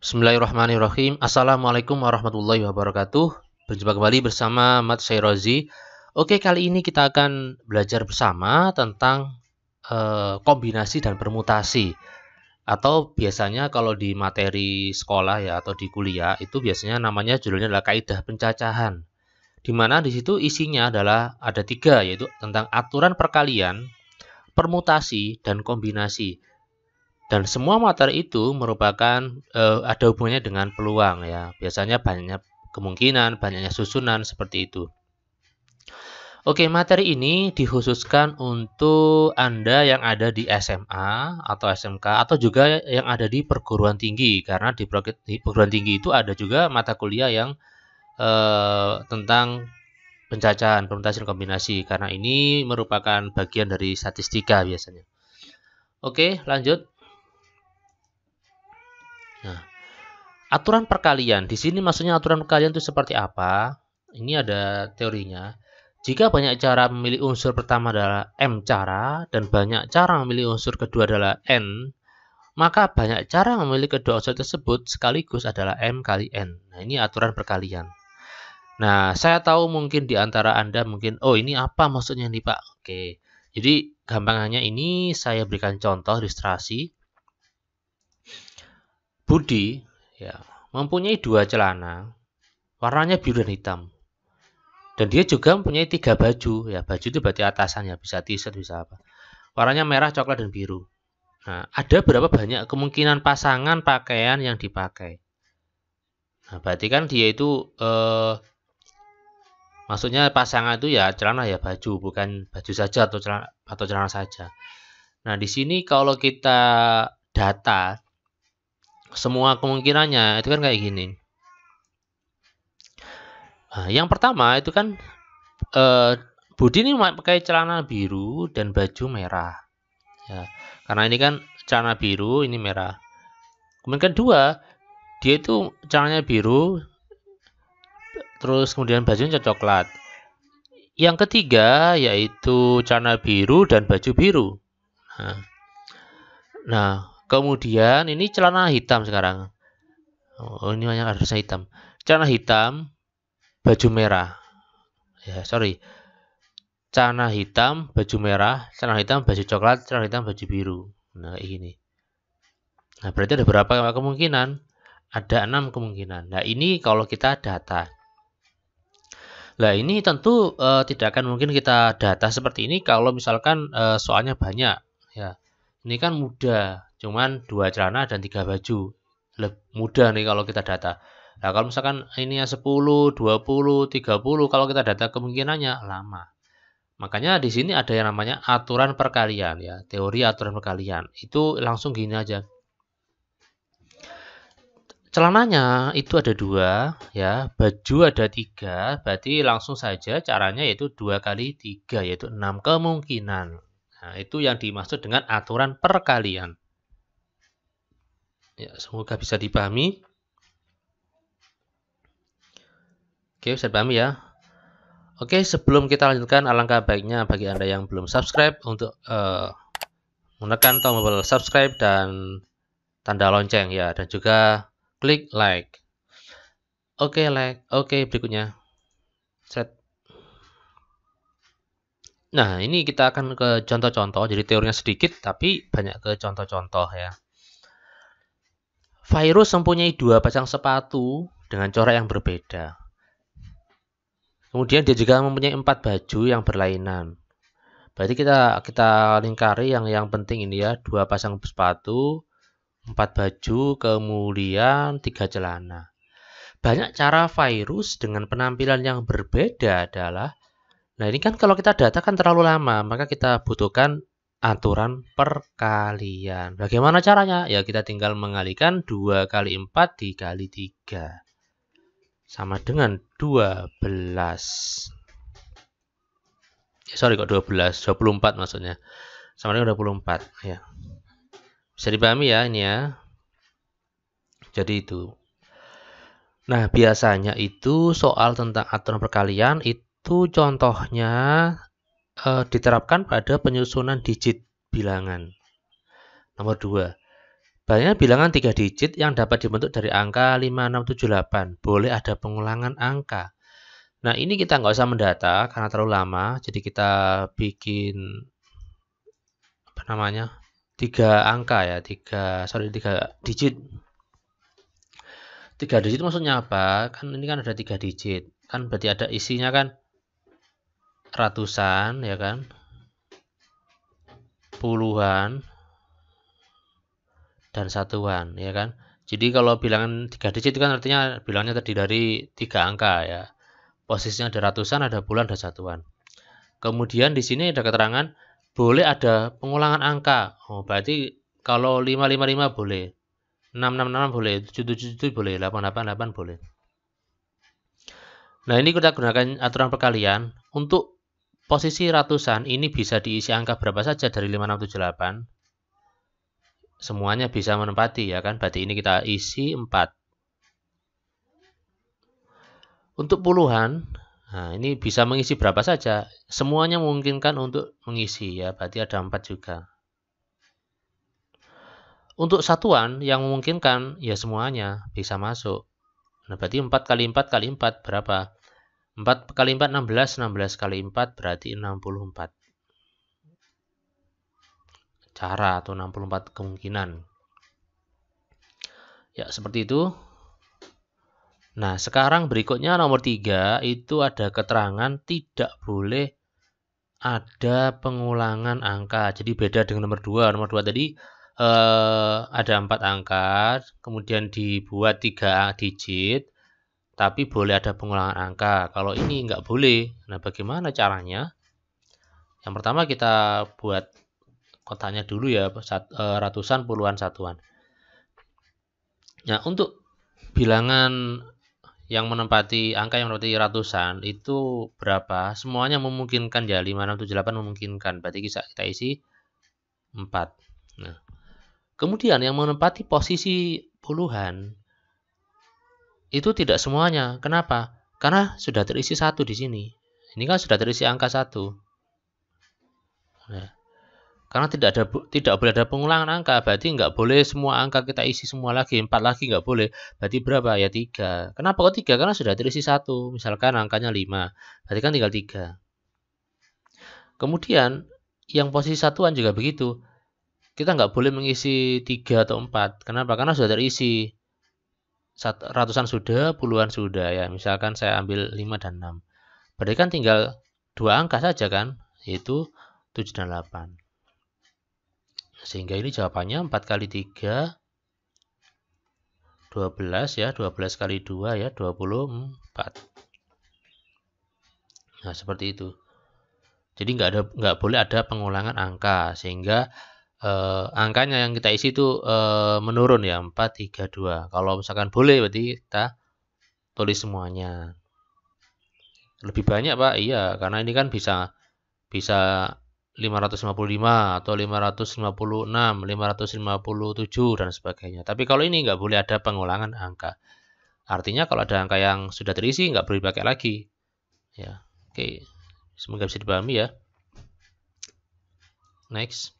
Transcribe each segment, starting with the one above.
Bismillahirrahmanirrahim. Assalamualaikum warahmatullahi wabarakatuh. Berjumpa kembali bersama Mat Syairozi. Oke, kali ini kita akan belajar bersama tentang kombinasi dan permutasi. Atau biasanya kalau di materi sekolah ya atau di kuliah itu biasanya namanya judulnya adalah kaidah pencacahan. Di mana di situ isinya adalah ada 3, yaitu tentang aturan perkalian, permutasi, dan kombinasi. Dan semua materi itu merupakan ada hubungannya dengan peluang ya. Biasanya banyak kemungkinan, banyaknya susunan seperti itu. Oke, materi ini dikhususkan untuk Anda yang ada di SMA atau SMK atau juga yang ada di perguruan tinggi, karena di perguruan tinggi itu ada juga mata kuliah yang tentang pencacahan, permutasi, dan kombinasi, karena ini merupakan bagian dari statistika biasanya. Oke, lanjut. Nah, aturan perkalian. Di sini maksudnya aturan perkalian itu seperti apa? Ini ada teorinya. Jika banyak cara memilih unsur pertama adalah M cara dan banyak cara memilih unsur kedua adalah N, maka banyak cara memilih kedua unsur tersebut sekaligus adalah M kali N. Nah, ini aturan perkalian. Nah, saya tahu mungkin di antara Anda mungkin, oh ini apa maksudnya nih Pak? Oke, jadi gampangannya ini saya berikan contoh ilustrasi. Budi ya, mempunyai 2 celana, warnanya biru dan hitam. Dan dia juga mempunyai 3 baju, ya baju itu berarti atasannya, bisa t-shirt, bisa apa. Warnanya merah, coklat, dan biru. Nah, ada berapa banyak kemungkinan pasangan pakaian yang dipakai? Nah, berarti kan dia itu, maksudnya pasangan itu ya celana ya baju, bukan baju saja atau celana saja. Nah, di sini kalau kita data semua kemungkinannya itu kan kayak gini. Nah, yang pertama itu kan Budi ini pakai celana biru dan baju merah. Ya, karena ini kan celana biru, ini merah. Kemudian kedua, dia itu celananya biru, terus kemudian bajunya coklat. Yang ketiga yaitu celana biru dan baju biru. Nah, kemudian ini celana hitam sekarang. Oh, ini banyak harusnya hitam. Celana hitam, baju merah. Ya, sorry. Celana hitam, baju merah, celana hitam, baju coklat, celana hitam, baju biru. Nah, kayak gini. Nah, berarti ada berapa kemungkinan? Ada 6 kemungkinan. Nah, ini kalau kita data. Nah, ini tentu tidak akan mungkin kita data seperti ini kalau misalkan soalnya banyak. Ya, ini kan mudah. Cuman 2 celana dan 3 baju. Mudah nih kalau kita data. Nah, kalau misalkan ini 10, 20, 30, kalau kita data kemungkinannya lama. Makanya di sini ada yang namanya aturan perkalian ya, teori aturan perkalian. Itu langsung gini aja. Celananya itu ada 2 ya, baju ada 3, berarti langsung saja caranya yaitu 2 kali 3 yaitu 6 kemungkinan. Nah, itu yang dimaksud dengan aturan perkalian. Ya, semoga bisa dipahami. Oke, bisa dipahami ya. Oke, sebelum kita lanjutkan, alangkah baiknya bagi Anda yang belum subscribe untuk menekan tombol subscribe dan tanda lonceng ya, dan juga klik like. Oke, like. Oke, berikutnya. Set. Nah, ini kita akan ke contoh-contoh, jadi teorinya sedikit tapi banyak ke contoh-contoh ya. Virus mempunyai 2 pasang sepatu dengan corak yang berbeda. Kemudian dia juga mempunyai 4 baju yang berlainan. Berarti kita lingkari yang penting ini ya, 2 pasang sepatu, 4 baju, kemudian 3 celana. Banyak cara virus dengan penampilan yang berbeda adalah, nah ini kan kalau kita data kan terlalu lama, maka kita butuhkan aturan perkalian. Bagaimana caranya? Ya kita tinggal mengalikan 2 kali 4 dikali 3. Sama dengan 12. Sorry kok 12, 24 maksudnya. Sama dengan 24 ya. Bisa dipahami ya ini ya. Jadi itu. Nah, biasanya itu soal tentang aturan perkalian itu contohnya diterapkan pada penyusunan digit bilangan. Nomor 2. Banyak bilangan 3 digit yang dapat dibentuk dari angka 5, 6, 7, 8. Boleh ada pengulangan angka. Nah, ini kita nggak usah mendata karena terlalu lama. Jadi kita bikin apa namanya? 3 angka ya, 3 digit. 3 digit maksudnya apa? Kan ini kan ada 3 digit. Kan berarti ada isinya kan ratusan ya kan? Puluhan dan satuan ya kan. Jadi kalau bilangan 3 digit itu kan artinya bilangnya terdiri dari 3 angka ya. Posisinya ada ratusan, ada puluhan, ada satuan. Kemudian di sini ada keterangan boleh ada pengulangan angka. Oh, berarti kalau 555 boleh, 666 boleh, 777 boleh, 888 boleh. Nah, ini kita gunakan aturan perkalian. Untuk posisi ratusan ini bisa diisi angka berapa saja dari 5678. Semuanya bisa menempati ya kan. Berarti ini kita isi 4. Untuk puluhan, nah ini bisa mengisi berapa saja. Semuanya memungkinkan untuk mengisi ya. Berarti ada 4 juga. Untuk satuan yang memungkinkan ya semuanya bisa masuk. Nah, berarti 4 kali 4 kali 4 berapa? 4 kali 4 16, 16 kali 4 berarti 64. Cara atau 64 kemungkinan. Ya, seperti itu. Nah, sekarang berikutnya nomor 3 itu ada keterangan tidak boleh ada pengulangan angka. Jadi beda dengan nomor 2. Nomor 2 tadi ada 4 angka, kemudian dibuat 3 digit, tapi boleh ada pengulangan angka. Kalau ini nggak boleh. Nah, bagaimana caranya? Yang pertama kita buat kotaknya dulu ya, ratusan, puluhan, satuan. Nah, untuk bilangan yang menempati angka yang menempati ratusan itu berapa? Semuanya memungkinkan ya, 5, 6, 7, 8 memungkinkan. Berarti kita isi 4. Nah, kemudian yang menempati posisi puluhan itu tidak semuanya. Kenapa? Karena sudah terisi 1 di sini. Ini kan sudah terisi angka 1. Nah, karena tidak boleh ada pengulangan angka, berarti nggak boleh semua angka kita isi semua lagi, 4 lagi nggak boleh. Berarti berapa? Ya 3. Kenapa kok 3? Karena sudah terisi 1. Misalkan angkanya 5, berarti kan tinggal 3. Kemudian yang posisi satuan juga begitu. Kita nggak boleh mengisi 3 atau 4. Kenapa? Karena sudah terisi. Ratusan sudah, puluhan sudah ya. Misalkan saya ambil 5 dan 6. Berarti kan tinggal 2 angka saja kan, yaitu 7 dan 8. Sehingga ini jawabannya 4 kali 3, 12 ya. 12 kali 2 ya, 24. Nah, seperti itu. Jadi nggak boleh ada pengulangan angka. Sehingga angkanya yang kita isi itu menurun ya, 4, 3, 2. Kalau misalkan boleh, berarti kita tulis semuanya. Lebih banyak Pak, iya. Karena ini kan bisa 555 atau 556, 557 dan sebagainya. Tapi kalau ini nggak boleh ada pengulangan angka. Artinya kalau ada angka yang sudah terisi nggak boleh dipakai lagi. Ya, oke. Semoga bisa dipahami ya. Next.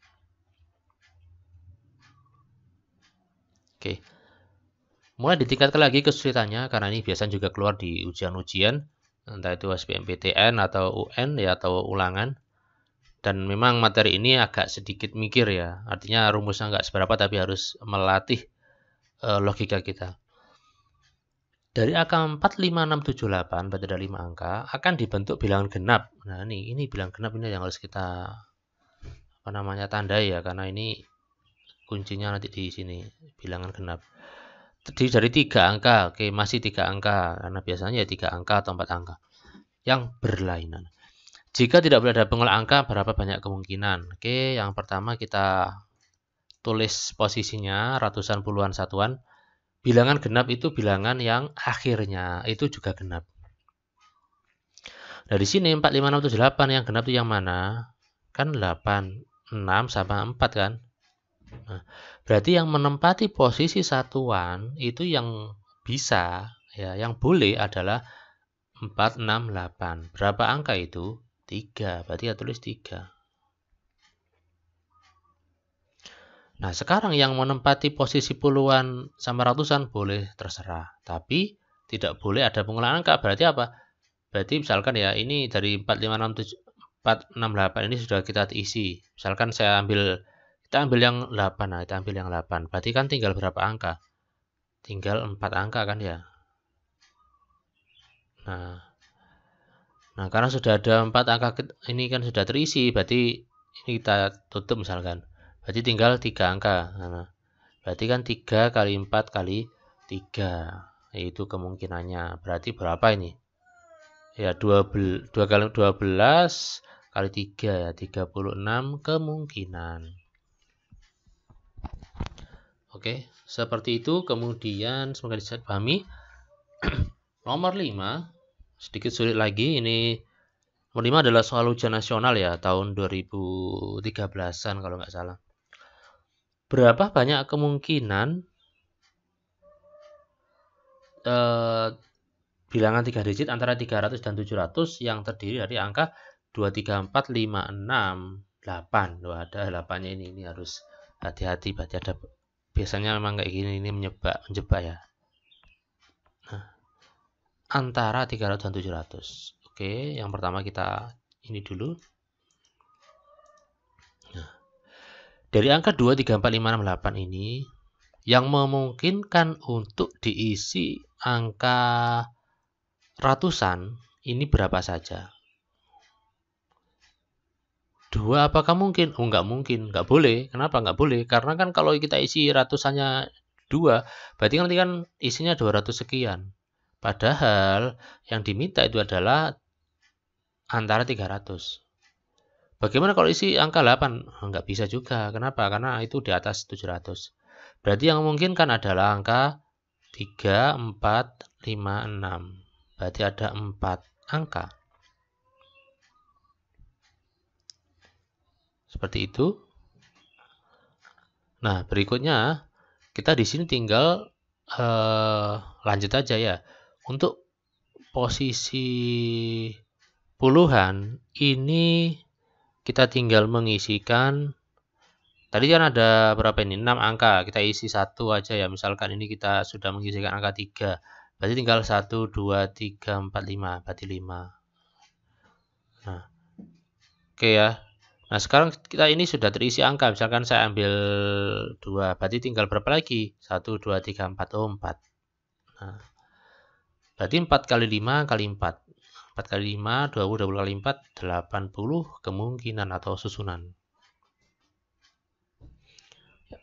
Oke. Mulai ditingkatkan lagi kesulitannya karena ini biasanya juga keluar di ujian-ujian, entah itu SBMPTN atau UN ya atau ulangan. Dan memang materi ini agak sedikit mikir ya, artinya rumusnya nggak seberapa tapi harus melatih logika kita. Dari angka 4, 5, 6, 7, 8, berarti ada 5 angka, akan dibentuk bilangan genap. Nah ini bilangan genap ini yang harus kita tandai ya, karena ini kuncinya nanti di sini, bilangan genap. Terdiri dari 3 angka, oke masih 3 angka, karena biasanya ya 3 angka atau 4 angka yang berlainan. Jika tidak boleh ada pengulangan angka, berapa banyak kemungkinan? Oke, yang pertama kita tulis posisinya ratusan, puluhan, satuan. Bilangan genap itu bilangan yang akhirnya itu juga genap. Nah, di sini 4, 5, 6, 7, 8 yang genap itu yang mana? Kan 8, 6 sama 4 kan? Nah, berarti yang menempati posisi satuan itu yang bisa, ya, yang boleh adalah 4, 6, 8. Berapa angka itu? 3, berarti ya tulis 3. Nah, sekarang yang menempati posisi puluhan sama ratusan boleh terserah. Tapi tidak boleh ada pengulangan angka. Berarti apa? Berarti misalkan ya, ini dari 4, 5, 6, 7, 4, 6, 8 ini sudah kita isi. Misalkan kita ambil yang 8. Nah, kita ambil yang 8. Berarti kan tinggal berapa angka? Tinggal 4 angka kan ya. Nah, karena sudah ada 4 angka ini kan sudah terisi, berarti ini kita tutup misalkan. Berarti tinggal 3 angka. Nah, berarti kan 3 kali 4 kali 3. Itu kemungkinannya. Berarti berapa ini? Ya, 2 kali 12 kali 3 ya, 36 kemungkinan. Oke, seperti itu. Kemudian semoga bisa dipahami. Nomor 5, sedikit sulit lagi. Ini nomor 5 adalah soal ujian nasional ya, tahun 2013-an kalau nggak salah. Berapa banyak kemungkinan bilangan 3 digit antara 300 dan 700 yang terdiri dari angka 2, 3, 4, 5, 6, 8. Loh, ada 8-nya ini harus hati-hati, berarti ada, biasanya memang kayak gini, ini menjebak ya. Nah, antara 300 dan 700. Oke, yang pertama kita ini dulu. Nah, dari angka 2, 3, 4, 5, 6, 8 ini yang memungkinkan untuk diisi angka ratusan ini berapa saja? 2 apakah mungkin? Oh, nggak mungkin, nggak boleh. Kenapa nggak boleh? Karena kan kalau kita isi ratusannya 2, berarti nanti kan isinya 200 sekian. Padahal yang diminta itu adalah antara 300. Bagaimana kalau isi angka 8? Nggak bisa juga. Kenapa? Karena itu di atas 700. Berarti yang memungkinkan adalah angka 3, 4, 5, 6. Berarti ada 4 angka. Seperti itu. Nah, berikutnya kita di sini tinggal lanjut aja ya. Untuk posisi puluhan ini kita tinggal mengisikan, tadi kan ada berapa ini? 6 angka. Kita isi 1 aja ya. Misalkan ini kita sudah mengisikan angka 3. Berarti tinggal 1, 2, 3, 4, 5. Berarti 5. Nah, oke ya. Nah, sekarang kita ini sudah terisi angka. Misalkan saya ambil 2. Berarti tinggal berapa lagi? 1, 2, 3, 4. Oh, 4. Nah, berarti 4 kali 5 kali 4. 4 kali 5, 20 kali 4, 80 kemungkinan atau susunan.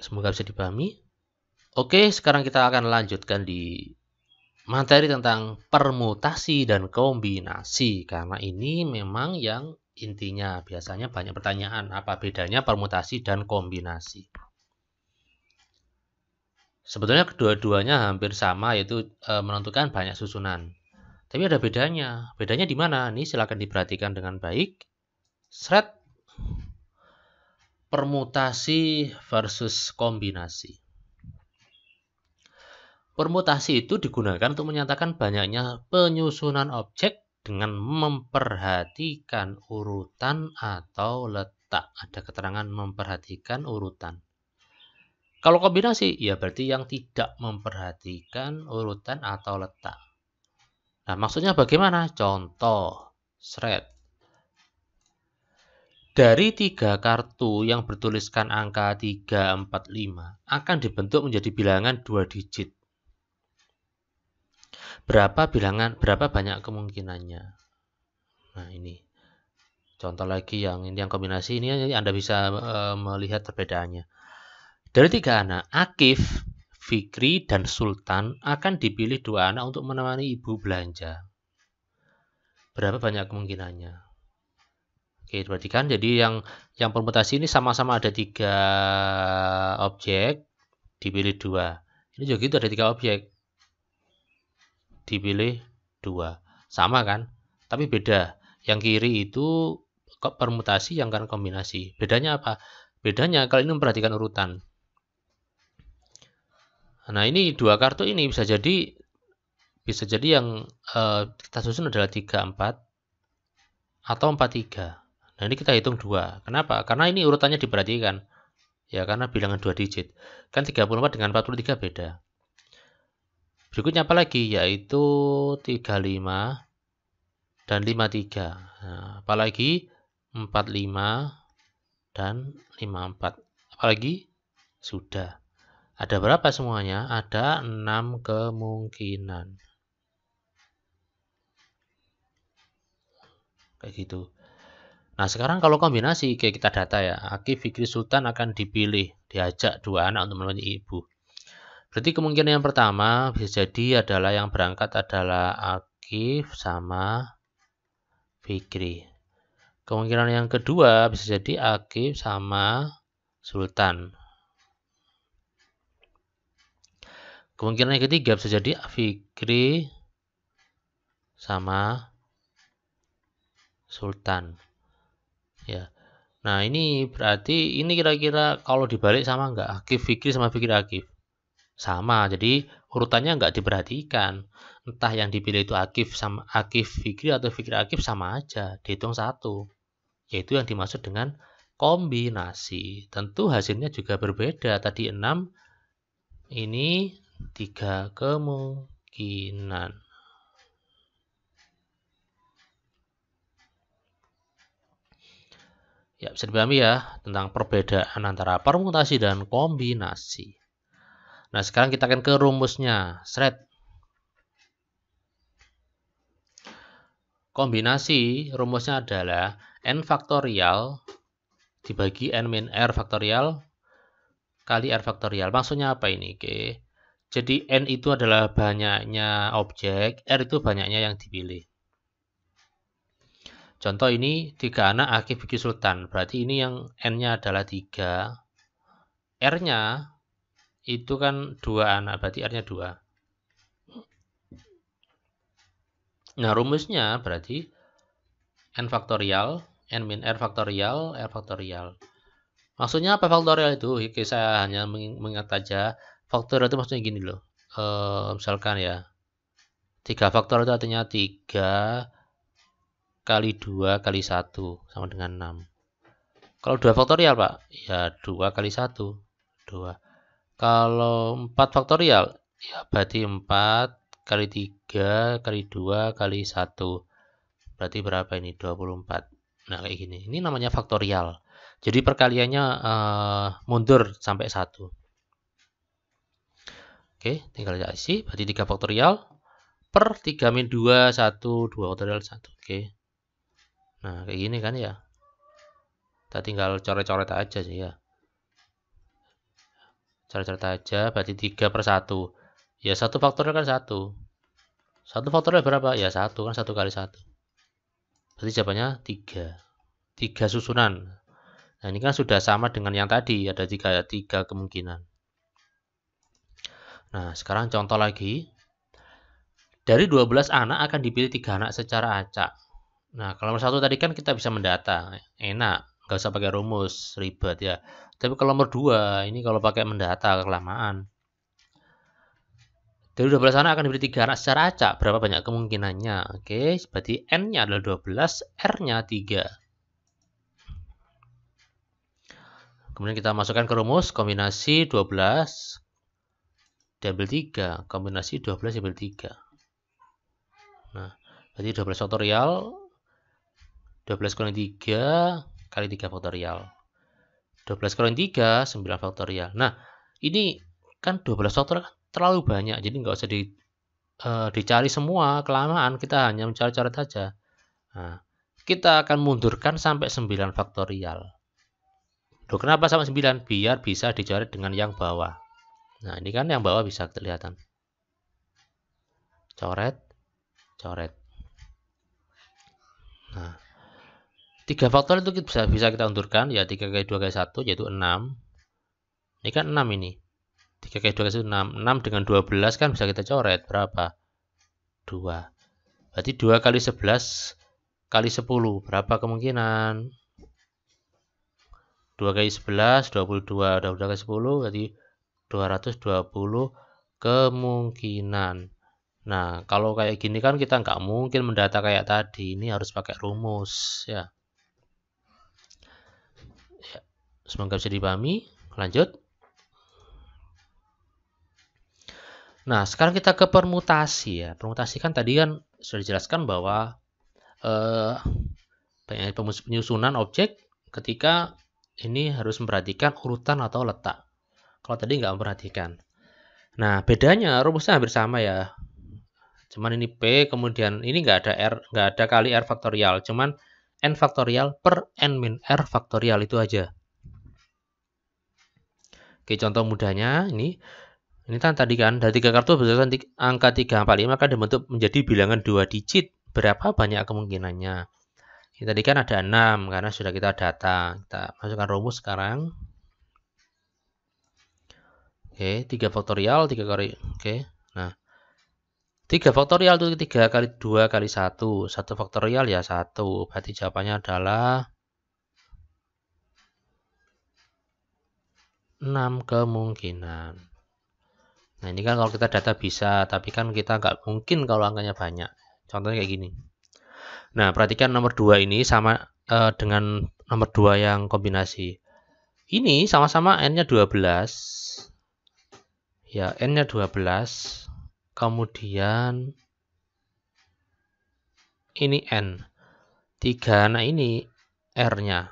Semoga bisa dipahami. Oke, sekarang kita akan lanjutkan di materi tentang permutasi dan kombinasi. Karena ini memang yang intinya, biasanya banyak pertanyaan, apa bedanya permutasi dan kombinasi. Sebetulnya kedua-duanya hampir sama, yaitu menentukan banyak susunan. Tapi ada bedanya. Bedanya di mana? Ini silakan diperhatikan dengan baik. Shred, permutasi versus kombinasi. Permutasi itu digunakan untuk menyatakan banyaknya penyusunan objek dengan memperhatikan urutan atau letak. Ada keterangan memperhatikan urutan. Kalau kombinasi, ya berarti yang tidak memperhatikan urutan atau letak. Nah, maksudnya bagaimana? Contoh, shred. Dari 3 kartu yang bertuliskan angka 3, 4, 5 akan dibentuk menjadi bilangan 2 digit. Berapa banyak kemungkinannya? Nah, ini. Contoh lagi yang kombinasi ini Anda bisa melihat perbedaannya. Dari 3 anak, Akif, Fikri, dan Sultan akan dipilih 2 anak untuk menemani ibu belanja. Berapa banyak kemungkinannya? Oke, perhatikan. Jadi yang permutasi ini sama-sama ada 3 objek, dipilih 2. Ini juga gitu, ada 3 objek, dipilih 2. Sama kan? Tapi beda. Yang kiri itu permutasi, yang kanan kombinasi. Bedanya apa? Bedanya kalau ini memperhatikan urutan. Nah, ini 2 kartu ini bisa jadi yang kita susun adalah 3, 4 atau 4, 3. Nah, ini kita hitung 2. Kenapa? Karena ini urutannya diperhatikan. Ya, karena bilangan 2 digit. Kan 34 dengan 43 beda. Berikutnya apa lagi? Yaitu 35 dan 53. Nah, apalagi 45 dan 54. Apalagi sudah. Ada berapa semuanya? Ada 6 kemungkinan. Kayak gitu. Nah, sekarang kalau kombinasi kayak kita data ya, Akif, Fikri, Sultan akan dipilih, diajak dua anak untuk menemani ibu. Berarti kemungkinan yang pertama bisa jadi adalah yang berangkat adalah Akif sama Fikri. Kemungkinan yang kedua bisa jadi Akif sama Sultan. Kemungkinan yang ketiga bisa jadi Fikri sama Sultan. Ya. Nah, ini berarti ini kira-kira kalau dibalik sama enggak? Akif Fikri sama Fikri Akif. Sama. Jadi urutannya enggak diperhatikan. Entah yang dipilih itu Akif sama Akif Fikri atau Fikri Akif sama aja, dihitung satu. Yaitu yang dimaksud dengan kombinasi. Tentu hasilnya juga berbeda. Tadi 6, ini 3 kemungkinan. Ya, bisa dipahami ya tentang perbedaan antara permutasi dan kombinasi. Nah, sekarang kita akan ke rumusnya. Sret. Kombinasi rumusnya adalah n faktorial dibagi n min r faktorial kali r faktorial. Maksudnya apa ini? Oke. Jadi n itu adalah banyaknya objek, r itu banyaknya yang dipilih. Contoh ini 3 anak Akif, Fikri, Sultan. Berarti ini yang n-nya adalah 3. R-nya itu kan 2 anak, berarti R-nya 2. Nah, rumusnya berarti n faktorial, n min r faktorial, r faktorial. Maksudnya apa faktorial itu? Oke, saya hanya mengingat aja. Faktorial itu maksudnya gini loh. Misalkan ya, 3 faktorial itu artinya 3 kali 2 kali 1 sama dengan 6. Kalau 2 faktorial, Pak, ya 2 kali 1, 2. Kalau 4 faktorial, ya berarti 4 kali 3 kali 2 kali 1. Berarti berapa ini? 24. Nah, kayak gini. Ini namanya faktorial. Jadi perkaliannya mundur sampai 1. Oke, tinggal isi. Berarti 3 faktorial per 3 min 2, 1, 2 faktorial 1. Oke. Nah, kayak gini kan ya. Kita tinggal coret-coret aja sih ya. Coret-coret aja, berarti 3 per 1. Ya, 1 faktorial kan 1. 1 faktorial berapa? Ya, 1 kan 1 kali 1. Berarti jawabannya 3. 3 susunan. Nah, ini kan sudah sama dengan yang tadi, ada 3 kemungkinan. Nah, sekarang contoh lagi. Dari 12 anak akan dipilih 3 anak secara acak. Nah, kalau nomor 1 tadi kan kita bisa mendata. Enak, nggak usah pakai rumus, ribet ya. Tapi kalau nomor 2, ini kalau pakai mendata, kelamaan. Dari 12 anak akan diberi 3 anak secara acak. Berapa banyak kemungkinannya? Oke, berarti N-nya adalah 12, R-nya 3. Kemudian kita masukkan ke rumus, kombinasi 12 diambil 3. Kombinasi 12 diambil 3. Nah, berarti 12 faktorial, 12 kurangi 3 kali 3 faktorial. 12 kurangi 3, 9 faktorial. Nah, ini kan 12 faktorial kan terlalu banyak, jadi nggak usah dicari semua, kelamaan, kita hanya mencari-coret saja. Nah, kita akan mundurkan sampai 9 faktorial. Loh, kenapa sampai 9? Biar bisa dicoret dengan yang bawah. Nah, ini kan yang bawah bisa kelihatan. Coret, coret. Nah, 3 faktorial itu bisa kita undurkan, ya 3 kali 2 kali 1, yaitu 6. Ini kan 6 ini. 3 kali 2 kali 1, 6. 6 dengan 12 kan bisa kita coret. Berapa? 2. Berarti 2 kali 11 kali 10. Berapa kemungkinan? 2 kali 11, 22. 22 kali 10, berarti 220 kemungkinan. Nah, kalau kayak gini kan kita nggak mungkin mendata kayak tadi. Ini harus pakai rumus. Ya. Semoga bisa dipahami. Lanjut. Nah, sekarang kita ke permutasi ya. Permutasi kan tadi kan sudah dijelaskan bahwa penyusunan objek ketika ini harus memperhatikan urutan atau letak. Kalau tadi nggak memperhatikan. Nah, bedanya rumusnya hampir sama ya. Cuman ini P, kemudian ini nggak ada R, nggak ada kali R faktorial. Cuman N faktorial per N min R faktorial itu aja. Oke, contoh mudahnya ini kan tadi kan, dari 3 kartu berdasarkan angka 345 akan dibentuk menjadi bilangan 2 digit. Berapa banyak kemungkinannya? Ini tadi kan ada 6, karena sudah kita data. Kita masukkan rumus sekarang. Oke, 3 faktorial, 3 kali. Oke, nah. 3 faktorial itu 3 kali 2 kali 1. 1 faktorial ya 1. Berarti jawabannya adalah 6 kemungkinan. Nah, ini kan kalau kita data bisa, tapi kan kita nggak mungkin kalau angkanya banyak. Contohnya kayak gini. Nah, perhatikan nomor 2 ini sama dengan nomor 2 yang kombinasi. Ini sama-sama N-nya 12. Ya, N-nya 12. Kemudian ini N. 3, nah ini R-nya.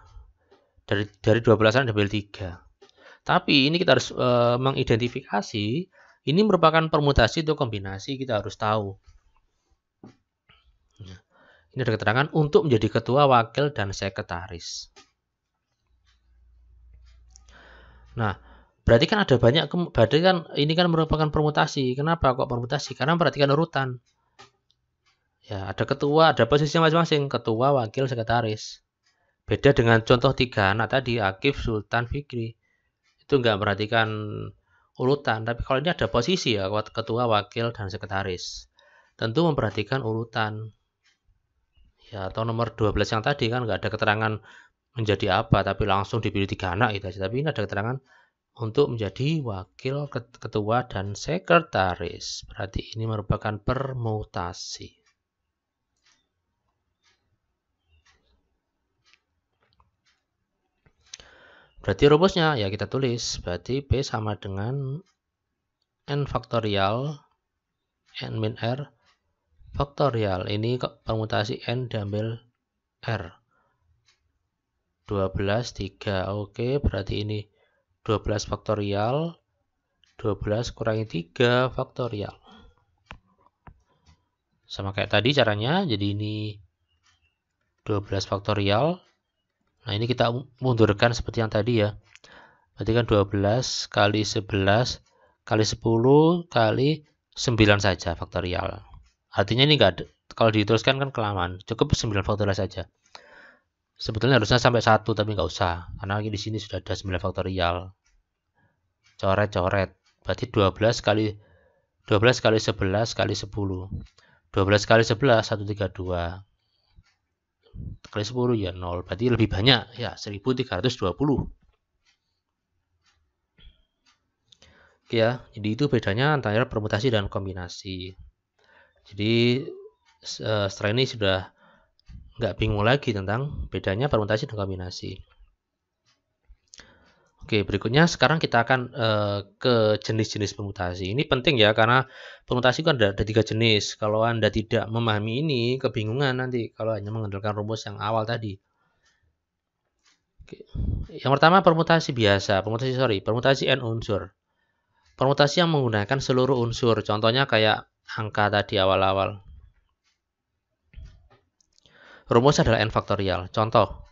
Dari 12-an diambil 3. Tapi ini kita harus mengidentifikasi. Ini merupakan permutasi atau kombinasi, kita harus tahu. Ini ada keterangan untuk menjadi ketua, wakil, dan sekretaris. Nah, berarti kan ada banyak, berarti kan ini kan merupakan permutasi. Kenapa kok permutasi? Karena perhatikan urutan. Ya, ada ketua, ada posisi masing-masing, ketua, wakil, sekretaris. Beda dengan contoh 3 anak tadi, Akif, Sultan, Fikri. Itu nggak perhatikan urutan, tapi kalau ini ada posisi ya, ketua, wakil, dan sekretaris. Tentu memperhatikan urutan. Ya, atau nomor 12 yang tadi kan nggak ada keterangan menjadi apa, tapi langsung dipilih 3 anak gitu aja. Tapi ini ada keterangan untuk menjadi wakil, ketua, dan sekretaris. Berarti ini merupakan permutasi. Berarti rumusnya ya kita tulis. Berarti P sama dengan N faktorial N min R faktorial. Ini permutasi N diambil R. 12, 3. Oke, berarti ini 12 faktorial. 12 kurangi 3 faktorial. Sama kayak tadi caranya. Jadi ini 12 faktorial. Nah, ini kita mundurkan seperti yang tadi ya. Berarti kan 12 kali 11 kali 10 kali 9 saja faktorial. Artinya ini enggak ada, kalau diteruskan kan kelamaan. Cukup 9 faktorial saja. Sebetulnya harusnya sampai 1 tapi nggak usah. Karena di sini sudah ada 9 faktorial. Coret-coret. Berarti 12 kali 11 kali 10. 12 kali 11 132. Kali 10 ya 0. Berarti lebih banyak ya 1320. Oke ya, jadi itu bedanya antara permutasi dan kombinasi. Jadi setelah ini sudah nggak bingung lagi tentang bedanya permutasi dan kombinasi. Oke, berikutnya sekarang kita akan ke jenis-jenis permutasi. Ini penting ya, karena permutasi kan ada 3 jenis. Kalau Anda tidak memahami ini, kebingungan nanti kalau hanya mengandalkan rumus yang awal tadi. Oke. Yang pertama permutasi biasa, permutasi N unsur. Permutasi yang menggunakan seluruh unsur, contohnya kayak angka tadi awal-awal. Rumus adalah N faktorial. Contoh,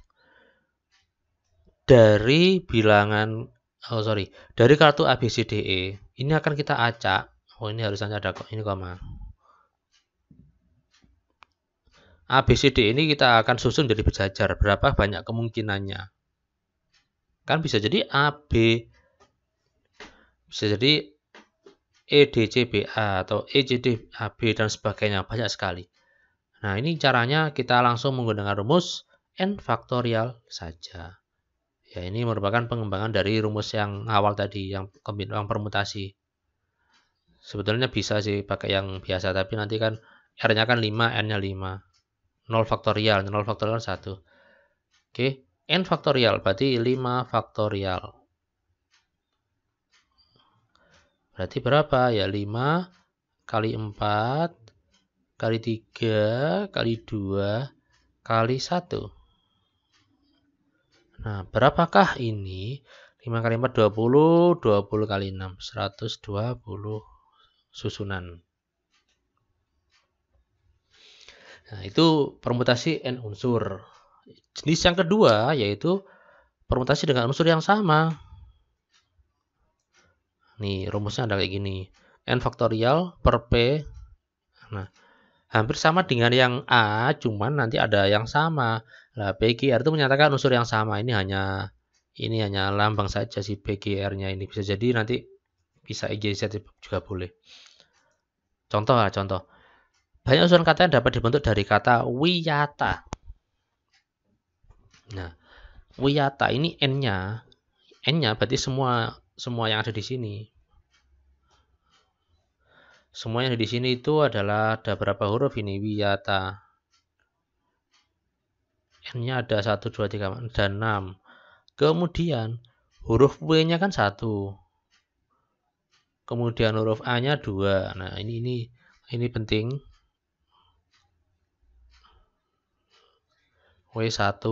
dari bilangan dari kartu ABCDE ini akan kita acak. Oh, ini harusnya ada kok, ini koma. ABCD ini kita akan susun jadi berjajar, berapa banyak kemungkinannya. Kan bisa jadi AB, bisa jadi EDCBA atau ECDAB dan sebagainya, banyak sekali. Nah, ini caranya kita langsung menggunakan rumus N faktorial saja. Ya, ini merupakan pengembangan dari rumus yang awal tadi, yang permutasi. Sebetulnya bisa sih pakai yang biasa, tapi nanti kan R-nya kan 5, N-nya 5. 0 faktorial 1. Oke, N faktorial berarti 5 faktorial. Berarti berapa? Ya 5 kali 4 kali 3 kali 2 kali 1. Nah, berapakah ini? 5 kali 4, 20. 20 kali 6, 120 susunan. Nah, itu permutasi n unsur. Jenis yang kedua yaitu permutasi dengan unsur yang sama. Nih, rumusnya ada kayak gini. N faktorial per P. Nah, hampir sama dengan yang A, cuman nanti ada yang sama. Nah, PGR itu menyatakan unsur yang sama. Ini hanya lambang saja si PGR-nya ini. Bisa jadi nanti bisa IJZ juga boleh. Contoh. Banyak unsur kata yang dapat dibentuk dari kata wiyata. Nah, wiyata ini N-nya berarti semua yang ada di sini. Semua yang ada di sini itu adalah ada berapa huruf ini wiyata. N-nya ada 1, 2, 3, 4, dan 6. Kemudian huruf W-nya kan 1. Kemudian huruf A-nya 2. Nah, ini penting. W1.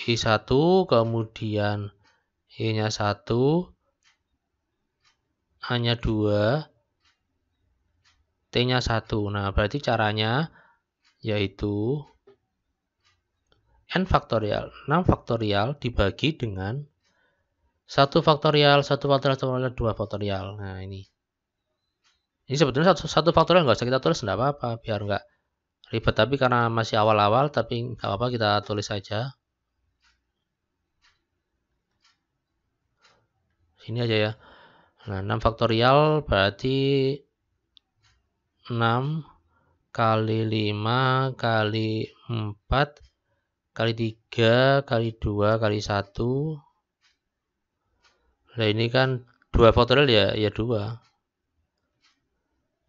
I1, kemudian I-nya 1, A-nya 2, T-nya 1. Nah, berarti caranya yaitu N faktorial, 6 faktorial dibagi dengan 1 faktorial, 1 faktorial, 1 faktorial, 2 faktorial. Nah, ini sebetulnya 1 faktorial nggak usah kita tulis, nggak apa-apa, biar nggak ribet. Tapi karena masih awal-awal, tapi nggak apa-apa, kita tulis saja. Sini aja ya. Nah, 6 faktorial berarti 6 kali 5 kali 4 kali 3 kali 2 kali 1. Nah, ini kan 2 faktorial ya 2.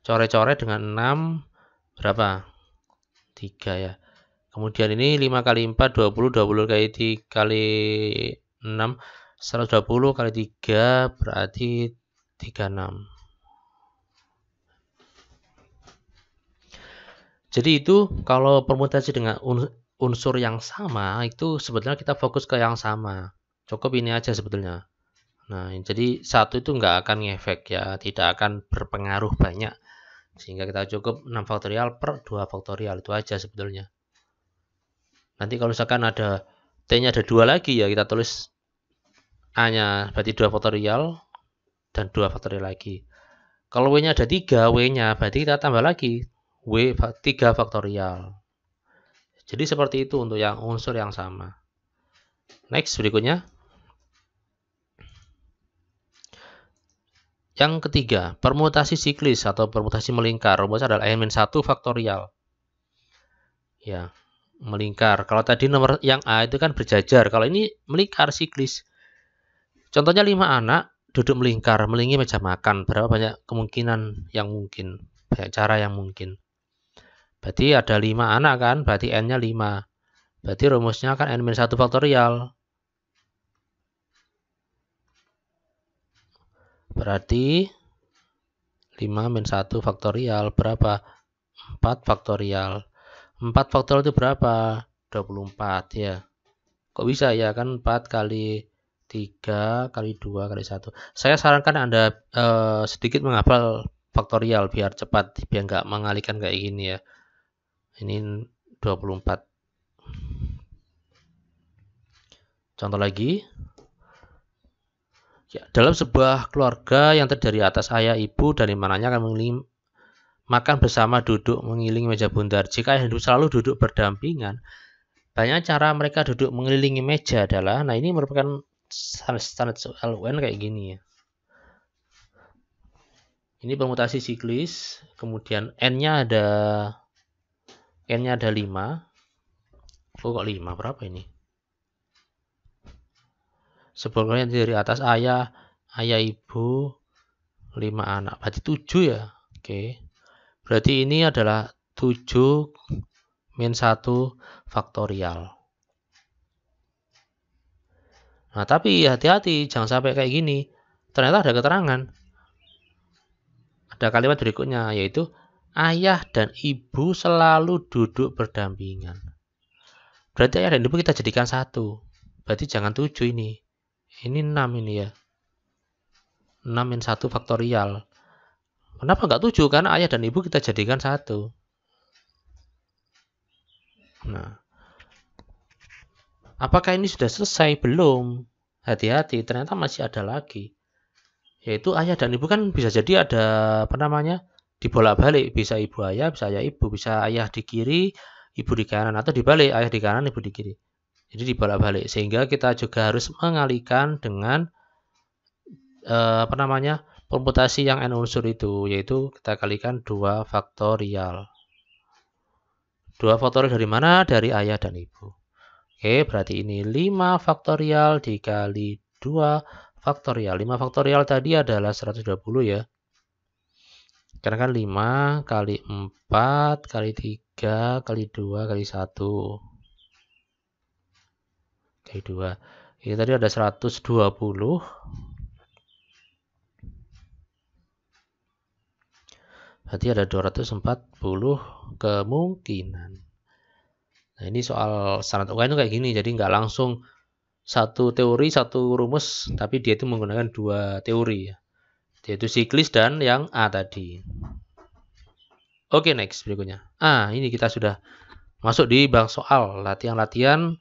Coret-coret dengan 6 berapa? 3 ya. Kemudian ini 5 kali 4 20, 20 kali 3 kali 6 120 kali 3 berarti 36. Jadi itu kalau permutasi dengan unsur yang sama itu sebetulnya kita fokus ke yang sama. Cukup ini aja sebetulnya. Nah, jadi 1 itu nggak akan ngefek ya, tidak akan berpengaruh banyak. Sehingga kita cukup 6 faktorial per 2 faktorial, itu aja sebetulnya. Nanti kalau misalkan ada T-nya ada 2 lagi ya kita tulis A-nya berarti 2 faktorial dan 2 faktorial lagi. Kalau W-nya ada 3, W-nya berarti kita tambah lagi W 3 faktorial. Jadi seperti itu untuk yang unsur yang sama. Next, berikutnya. Yang ketiga, permutasi siklis atau permutasi melingkar. Rumusnya adalah N-1 faktorial. Ya, melingkar. Kalau tadi nomor yang A itu kan berjajar. Kalau ini melingkar siklis. Contohnya 5 anak duduk melingkar, melilingi meja makan. Berapa banyak kemungkinan yang mungkin? Banyak cara yang mungkin. Berarti ada 5 anak kan, berarti N-nya 5. Berarti rumusnya kan N-1 faktorial. Berarti 5 min 1 faktorial berapa? 4 faktorial. 4 faktorial itu berapa? 24 ya. Kok bisa ya? Kan 4 kali 3 kali 2 kali 1. Saya sarankan Anda sedikit menghafal faktorial biar cepat, biar nggak mengalihkan kayak gini ya. Ini 24. Contoh lagi. Ya, dalam sebuah keluarga yang terdiri atas ayah, ibu, dan 5 anaknya akan makan bersama duduk mengelilingi meja bundar. Jika ayah selalu duduk berdampingan, banyak cara mereka duduk mengelilingi meja adalah, nah ini merupakan standar soal UN kayak gini ya. Ini permutasi siklis, kemudian N-nya ada 5. Oh kok 5? Berapa ini? Sebenarnya dari atas ayah, ibu, 5 anak. Berarti 7 ya. Oke. Berarti ini adalah 7 min 1 faktorial. Nah, tapi hati-hati, jangan sampai kayak gini. Ternyata ada keterangan. Ada kalimat berikutnya, yaitu ayah dan ibu selalu duduk berdampingan. Berarti ayah dan ibu kita jadikan satu. Berarti jangan 7 ini. Ini 6 ini ya. 6 min 1 faktorial. Kenapa nggak 7? Karena ayah dan ibu kita jadikan satu. Nah, apakah ini sudah selesai? Belum. Hati-hati, ternyata masih ada lagi. Yaitu ayah dan ibu kan bisa jadi ada apa namanya? Dibolak-balik, bisa ibu ayah, bisa ayah ibu, bisa ayah di kiri, ibu di kanan, atau dibalik, ayah di kanan, ibu di kiri. Jadi dibolak-balik, sehingga kita juga harus mengalihkan dengan apa namanya, permutasi yang n unsur itu, yaitu kita kalikan 2 faktorial. 2 faktorial dari mana? Dari ayah dan ibu. Oke, berarti ini 5 faktorial dikali 2 faktorial. 5 faktorial tadi adalah 120 ya. Karena kan 5 kali 4 kali 3 kali 2 kali 1 kali 2. Ini tadi ada 120. Berarti ada 240 kemungkinan. Nah, ini soal standar UN itu kayak gini. Jadi nggak langsung satu teori, satu rumus, tapi dia itu menggunakan 2 teori ya. Yaitu siklis dan yang A tadi. Oke, next berikutnya. Ini kita sudah masuk di bang soal latihan-latihan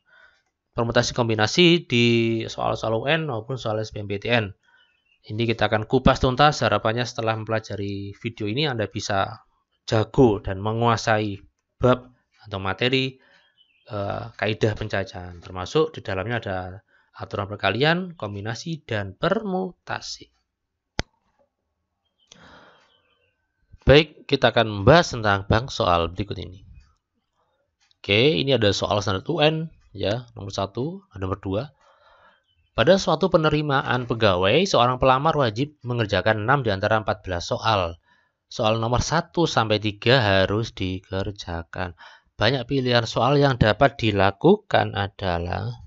permutasi kombinasi di soal-soal UN maupun soal SBMPTN. Ini kita akan kupas tuntas. Harapannya setelah mempelajari video ini Anda bisa jago dan menguasai bab atau materi kaidah pencacahan. Termasuk di dalamnya ada aturan perkalian, kombinasi, dan permutasi. Baik, kita akan membahas tentang bang soal berikut ini. Oke, ini ada soal standar UN ya, nomor 1, nomor 2. Pada suatu penerimaan pegawai, seorang pelamar wajib mengerjakan 6 di antara 14 soal. Soal nomor 1 sampai 3 harus dikerjakan. Banyak pilihan soal yang dapat dilakukan adalah.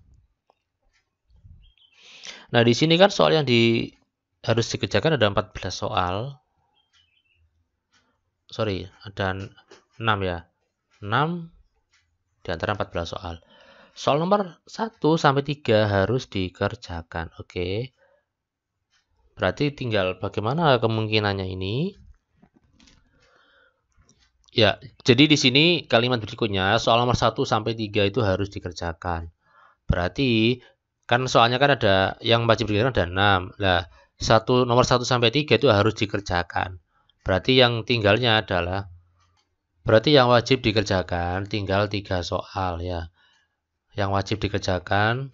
Nah, di sini kan soal yang harus dikerjakan ada 14 soal. Ada 6 ya. 6 di antara 14 soal. Soal nomor 1 sampai 3 harus dikerjakan. Oke. Berarti tinggal bagaimana kemungkinannya ini? Ya, jadi di sini kalimat berikutnya soal nomor 1 sampai 3 itu harus dikerjakan. Berarti kan soalnya kan ada yang wajib dikerjakan ada 6. Nah, nomor 1 sampai 3 itu harus dikerjakan. Berarti yang tinggalnya adalah yang wajib dikerjakan tinggal 3 soal ya. Yang wajib dikerjakan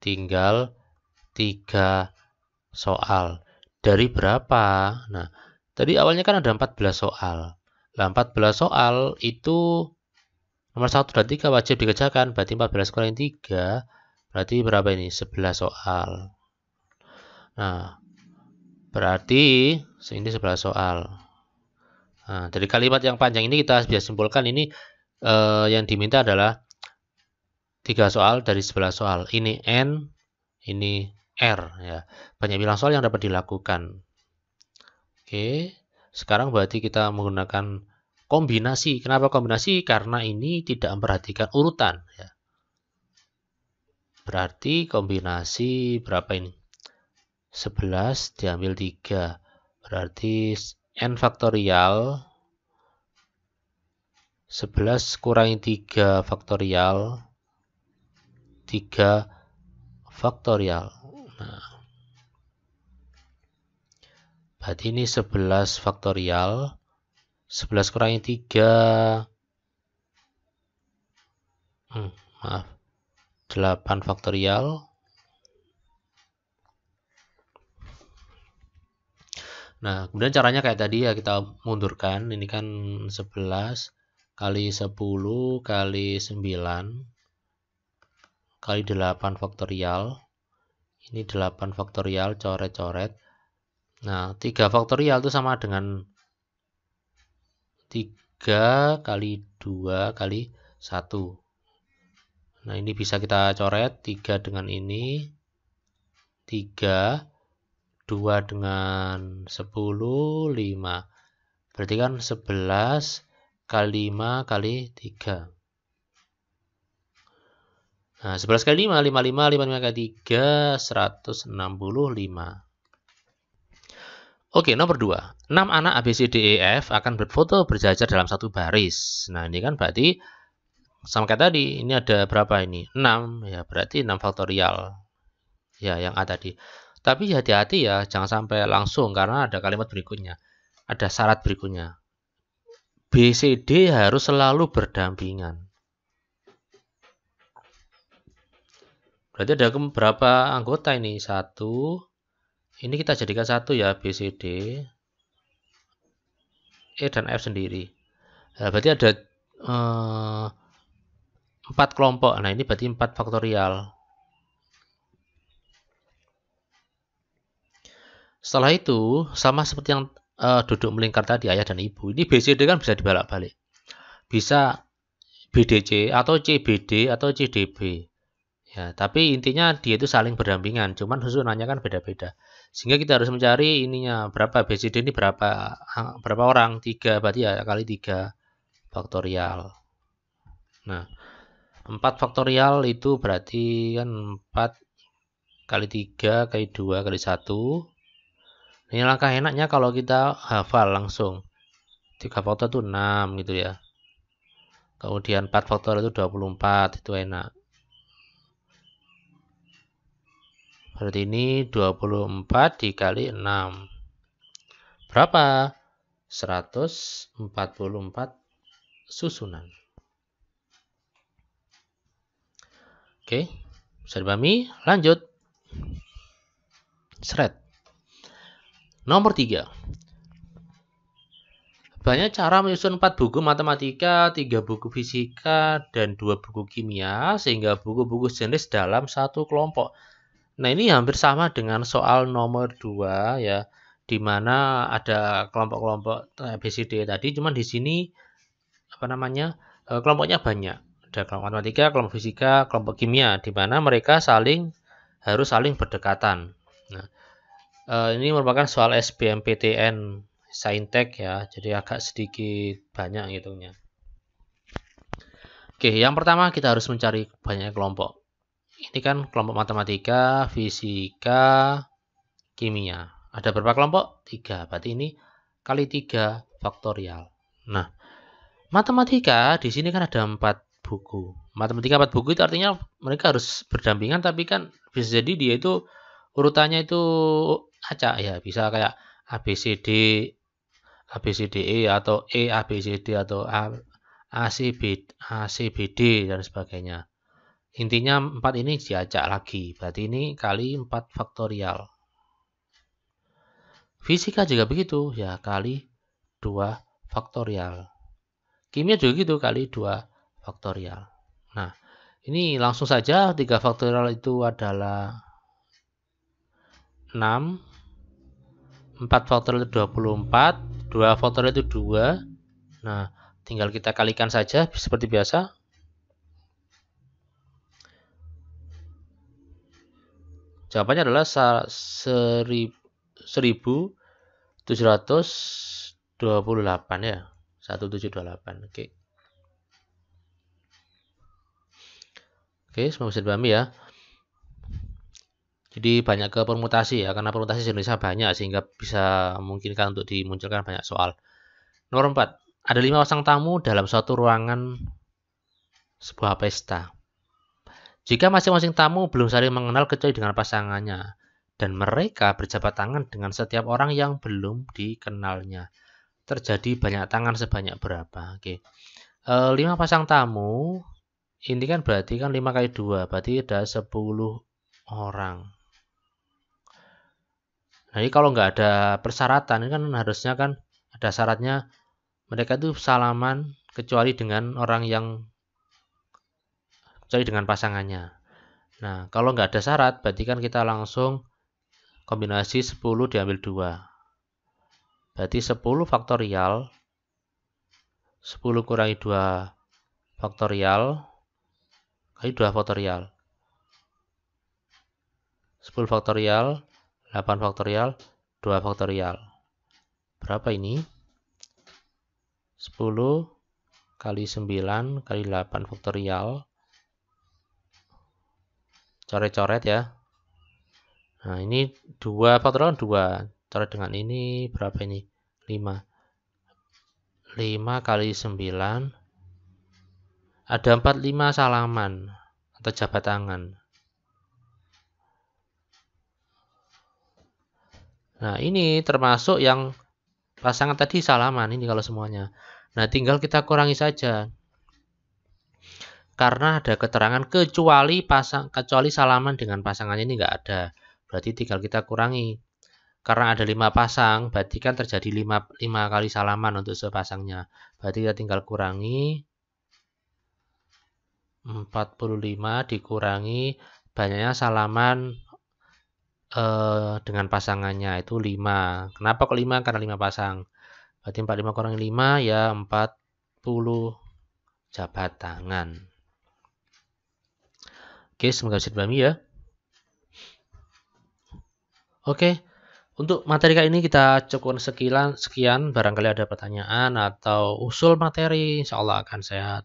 tinggal 3 soal. Dari berapa? Nah, tadi awalnya kan ada 14 soal. Nah, 14 soal itu nomor 1 dan 3 wajib dikerjakan. Berarti 14 kurang 3. Berarti berapa ini? 11 soal. Nah, berarti ini 11 soal. Nah, dari kalimat yang panjang ini kita bisa simpulkan ini yang diminta adalah 3 soal dari 11 soal. Ini N, ini R ya. Banyak bilang soal yang dapat dilakukan. Oke, sekarang berarti kita menggunakan kombinasi. Kenapa kombinasi? Karena ini tidak memperhatikan urutan ya. Berarti kombinasi berapa ini? 11 diambil 3. Berarti N faktorial 11 kurangi 3 faktorial 3 faktorial. Nah, berarti ini 11 faktorial 11 kurangi 3 8 faktorial. Nah, kemudian caranya kayak tadi ya, kita mundurkan. Ini kan 11 kali 10 kali 9 kali 8 faktorial. Ini 8 faktorial, coret-coret. Nah, 3 faktorial itu sama dengan 3 kali 2 kali 1. Nah, ini bisa kita coret 3 dengan ini. 3, 2 dengan 10, 5. Berarti kan 11 kali 5 kali 3. Nah, 11 kali 5, 55, 55 kali 3, 165. Oke, nomor 2. 6 anak A, B, C, D, E, F akan berfoto berjajar dalam satu baris. Nah, ini kan berarti sama kayak tadi. Ini ada berapa ini? 6. Ya, berarti 6 faktorial. Ya, yang A tadi. Tapi hati-hati ya, jangan sampai langsung karena ada kalimat berikutnya. Ada syarat berikutnya. B, C, D harus selalu berdampingan. Berarti ada berapa anggota ini? 1. Ini kita jadikan 1 ya, B, C, D. E dan F sendiri. Nah, berarti ada 4 kelompok. Nah, ini berarti 4 faktorial. Setelah itu, sama seperti yang duduk melingkar tadi, ayah dan ibu. Ini B, C, D kan bisa dibalak-balik. Bisa BDC atau CBD atau CDB. Ya, tapi intinya dia itu saling berdampingan, cuman susunannya kan beda-beda. Sehingga kita harus mencari ininya berapa BCD ini berapa orang? 3 berarti ya kali 3 faktorial. Nah, 4 faktorial itu berarti kan 4 kali 3 kali 2 kali 1. Ini langkah enaknya kalau kita hafal langsung. 3 faktorial itu 6 gitu ya. Kemudian 4 faktorial itu 24, itu enak. Berarti ini 24 dikali 6. Berapa? 144 susunan. Oke, bisa dipahami? Lanjut. Seret. Nomor 3. Banyak cara menyusun 4 buku matematika, 3 buku fisika, dan 2 buku kimia, sehingga buku-buku jenis dalam satu kelompok. Nah, ini hampir sama dengan soal nomor 2 ya, di mana ada kelompok-kelompok ABCD tadi, cuman di sini kelompoknya banyak. Ada kelompok matematika, kelompok fisika, kelompok kimia, di mana mereka harus saling berdekatan. Nah, ini merupakan soal SBMPTN Saintek ya, jadi agak sedikit banyak ngitungnya. Oke, yang pertama kita harus mencari banyak kelompok. Ini kan kelompok matematika, fisika, kimia. Ada berapa kelompok? 3. Berarti ini kali 3 faktorial. Nah, matematika di sini kan ada 4 buku. Matematika 4 buku itu artinya mereka harus berdampingan, tapi kan bisa jadi dia itu urutannya itu acak ya. Bisa kayak ABCD, ABCDE atau E ABCD atau ACBD dan sebagainya. Intinya 4 ini diacak lagi. Berarti ini kali 4 faktorial. Fisika juga begitu. Ya, kali 2 faktorial. Kimia juga gitu, kali 2 faktorial. Nah, ini langsung saja 3 faktorial itu adalah 6. 4 faktorial itu 24. 2 faktorial itu 2. Nah, tinggal kita kalikan saja seperti biasa. Jawabannya adalah 1728 ya. 1728. Oke. Oke, semoga bisa dipahami ya. Jadi banyak ke permutasi ya, karena permutasi jenisnya banyak sehingga bisa memungkinkan untuk dimunculkan banyak soal. Nomor 4. Ada 5 pasang tamu dalam suatu ruangan sebuah pesta. Jika masing-masing tamu belum saling mengenal kecuali dengan pasangannya, dan mereka berjabat tangan dengan setiap orang yang belum dikenalnya, terjadi banyak tangan sebanyak berapa? Oke. 5 pasang tamu, ini kan berarti kan 5 kali 2, berarti ada 10 orang. Nah, ini kalau nggak ada persyaratan, ini kan harusnya kan ada syaratnya mereka itu salaman kecuali dengan pasangannya. Nah, kalau nggak ada syarat, berarti kan kita langsung kombinasi 10 diambil 2. Berarti 10 faktorial, 10 kurangi 2 faktorial, kali 2 faktorial. 10 faktorial, 8 faktorial, 2 faktorial. Berapa ini? 10 kali 9 kali 8 faktorial. Coret-coret ya. Nah, ini 2 faktorial 2. Coret dengan ini berapa ini? 5. 5 kali 9. Ada 45 salaman atau jabat tangan. Nah, ini termasuk yang pasangan tadi salaman ini kalau semuanya. Nah, tinggal kita kurangi saja. Karena ada keterangan kecuali salaman dengan pasangannya ini nggak ada. Berarti tinggal kita kurangi. Karena ada 5 pasang, berarti kan terjadi 5 kali salaman untuk sepasangnya. Berarti kita tinggal kurangi 45 dikurangi banyaknya salaman dengan pasangannya itu 5. Kenapa kok 5? Karena 5 pasang. Berarti 45 kurangi 5 ya 40 jabat tangan. Oke, semoga bisa dipahami ya. Oke, untuk materi kali ini kita cukupkan sekian. Barangkali ada pertanyaan atau usul materi, insya Allah akan saya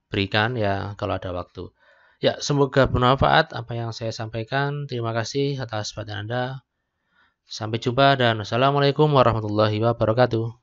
berikan ya kalau ada waktu. Ya, semoga bermanfaat apa yang saya sampaikan. Terima kasih atas perhatian Anda. Sampai jumpa dan wassalamualaikum warahmatullahi wabarakatuh.